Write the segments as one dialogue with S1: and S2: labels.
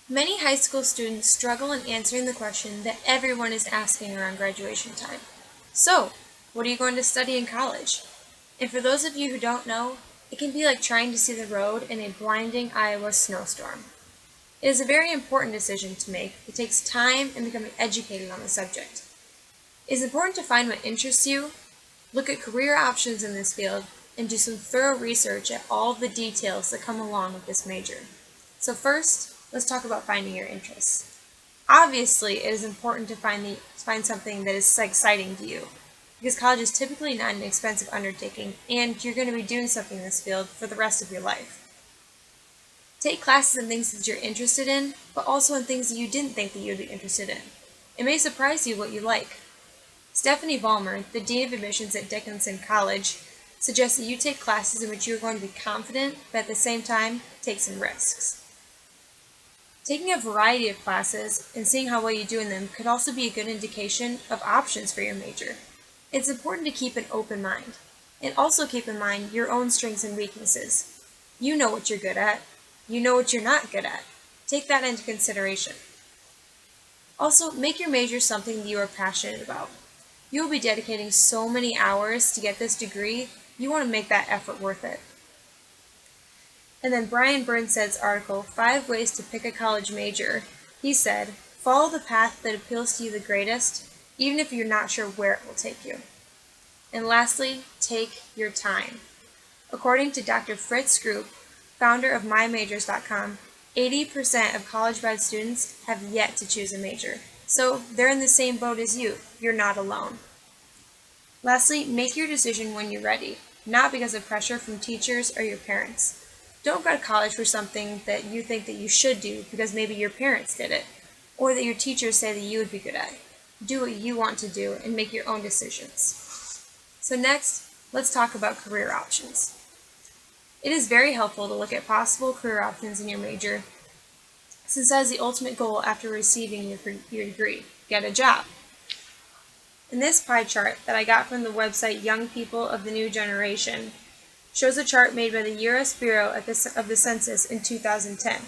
S1: Many high school students struggle in answering the question that everyone is asking around graduation time. So, what are you going to study in college? And for those of you who don't know, it can be like trying to see the road in a blinding Iowa snowstorm. It is a very important decision to make. It takes time and becoming educated on the subject. It is important to find what interests you, look at career options in this field, and do some thorough research at all of the details that come along with this major. So first, let's talk about finding your interests. Obviously, it is important to find something that is exciting to you, because college is typically not an expensive undertaking, and you're going to be doing something in this field for the rest of your life. Take classes in things that you're interested in, but also in things that you didn't think that you'd be interested in. It may surprise you what you like. Stephanie Ballmer, the Dean of Admissions at Dickinson College, suggests that you take classes in which you are going to be confident, but at the same time, take some risks. Taking a variety of classes and seeing how well you do in them could also be a good indication of options for your major. It's important to keep an open mind, and also keep in mind your own strengths and weaknesses. You know what you're good at. You know what you're not good at. Take that into consideration. Also, make your major something that you are passionate about. You will be dedicating so many hours to get this degree, you want to make that effort worth it. And then Brian Burnsed's article, 5 Ways to Pick a College Major, he said, follow the path that appeals to you the greatest, even if you're not sure where it will take you. And lastly, take your time. According to Dr. Fritz Group, founder of MyMajors.com, 80% of college-bred students have yet to choose a major. So they're in the same boat as you. You're not alone. Lastly, make your decision when you're ready, not because of pressure from teachers or your parents. Don't go to college for something that you think that you should do because maybe your parents did it, or that your teachers say that you would be good at. Do what you want to do and make your own decisions. So next, let's talk about career options. It is very helpful to look at possible career options in your major, since that is the ultimate goal after receiving your degree, get a job. And this pie chart that I got from the website Young People of the New Generation shows a chart made by the U.S. Bureau of the Census in 2010.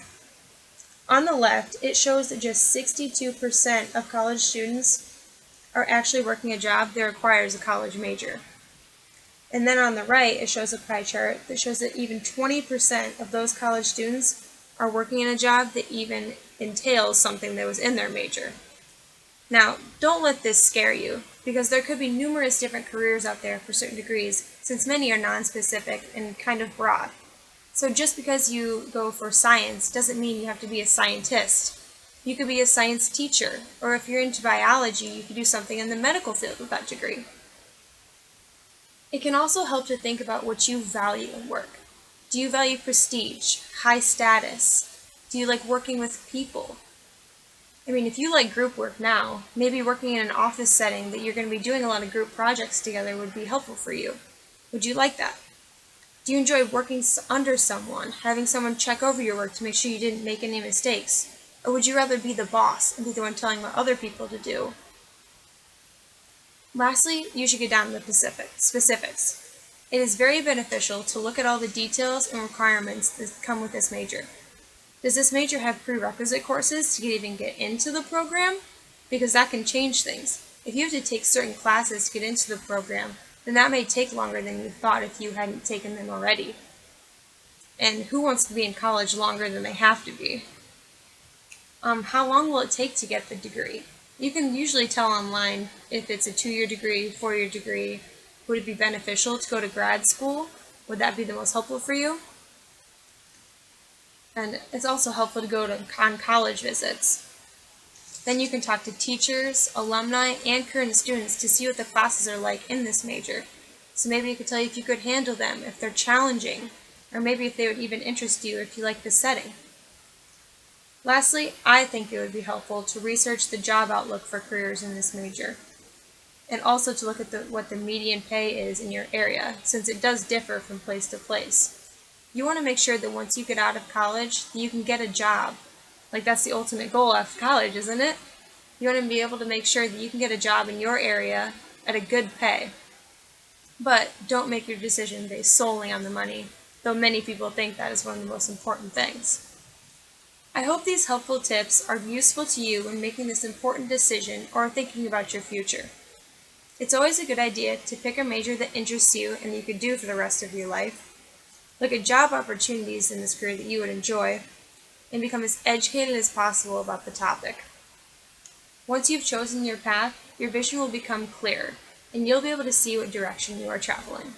S1: On the left, it shows that just 62% of college students are actually working a job that requires a college major. And then on the right, it shows a pie chart that shows that even 20% of those college students are working in a job that even entails something that was in their major. Now, don't let this scare you, because there could be numerous different careers out there for certain degrees, since many are non-specific and kind of broad. So just because you go for science doesn't mean you have to be a scientist. You could be a science teacher, or if you're into biology, you could do something in the medical field with that degree. It can also help to think about what you value in work. Do you value prestige, high status? Do you like working with people? I mean, if you like group work now, maybe working in an office setting that you're going to be doing a lot of group projects together would be helpful for you. Would you like that? Do you enjoy working under someone, having someone check over your work to make sure you didn't make any mistakes? Or would you rather be the boss and be the one telling what other people to do? Lastly, you should get down to the specifics. It is very beneficial to look at all the details and requirements that come with this major. Does this major have prerequisite courses to even get into the program? Because that can change things. If you have to take certain classes to get into the program, then that may take longer than you thought if you hadn't taken them already. And who wants to be in college longer than they have to be? How long will it take to get the degree? You can usually tell online if it's a 2-year degree, 4-year degree. Would it be beneficial to go to grad school? Would that be the most helpful for you? And it's also helpful to go on college visits. Then you can talk to teachers, alumni, and current students to see what the classes are like in this major. So maybe it could tell you if you could handle them, if they're challenging, or maybe if they would even interest you if you like the setting. Lastly, I think it would be helpful to research the job outlook for careers in this major, and also to look at what the median pay is in your area, since it does differ from place to place. You want to make sure that once you get out of college, that you can get a job. Like, that's the ultimate goal after college, isn't it? You want to be able to make sure that you can get a job in your area at a good pay. But don't make your decision based solely on the money, though many people think that is one of the most important things. I hope these helpful tips are useful to you when making this important decision or thinking about your future. It's always a good idea to pick a major that interests you and you could do for the rest of your life. Look at job opportunities in this career that you would enjoy, and become as educated as possible about the topic. Once you've chosen your path, your vision will become clearer, and you'll be able to see what direction you are traveling.